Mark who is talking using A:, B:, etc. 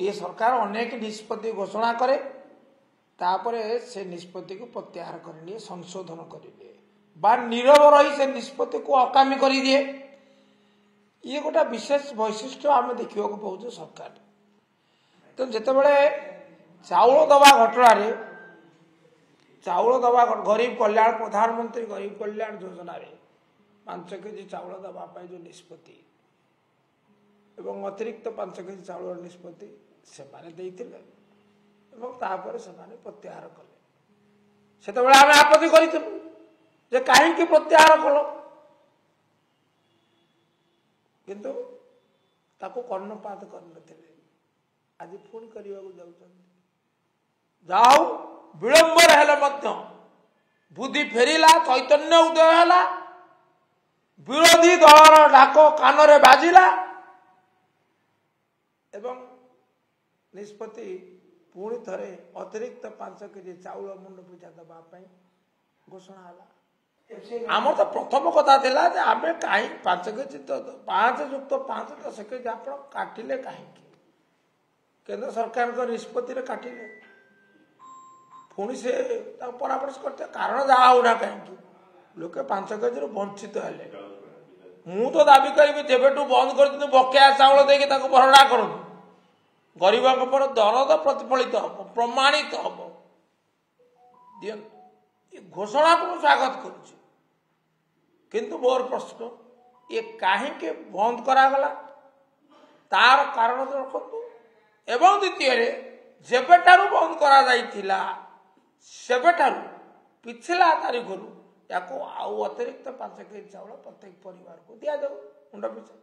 A: ये सरकार अनेक निष्पत्ति घोषणा करे तापरे से निष्पत्ति को प्रत्याहार कर संशोधन करेंगे बा नीरव रही से निष्पत्ति को अकामी कर दिए। ये गोटा विशेष वैशिष्ट्य आम देखा पाऊँ सरकार। तो जितेबाला चाउल दवा घटना चाउल दवा गरीब कल्याण प्रधानमंत्री गरीब कल्याण योजना 5 केजी चाउल दवाई जो निष्पत्ति एवं अतिरिक्त 5 केजी चाउल निष्पत्ति से प्रत्याहार कले से आम आपत्ति करूँ कहीं प्रत्याहार कल किंतु ताको कर्णपात कर आज पुणी करने जाऊ विलंबर हेले बुद्धि फेरिला चैतन्य उदय है विरोधी दलर डाक कान बाजिला एवं निष्पत्ति पुणी थे अतिरिक्त 5 केजी चाउल मुंड पूजा दवाई घोषणा है। आम तो प्रथम कथा थिला जे आमे कहीं 5 केजी तो 5 युक्त 5 10 केजी आप काटिले कहीं केंद्र सरकार को निष्पत्ति रे काटिले पुणी से परामर्श करते कारण जहाँ होना कहीं लोके 5 केजी वंचित हेले मु तो दाबी करी जेबेठू बंद कर बकेया चाउल देके भरणा करूँ गरीब पर दरद प्रतिफलित हम प्रमाणित हम घोषणा को स्वागत करुच्ची किंतु मोर प्रश्न ये कहीं बंद करागला तार कारण रखु एवं द्वितीय जेबेठारू बंद करा जाइथिला सेबेठारू पिछला तारीख या आउ अतिरिक्त 5 केजी चाउल प्रत्येक परिवार को दिया जाऊ मुंड पिछा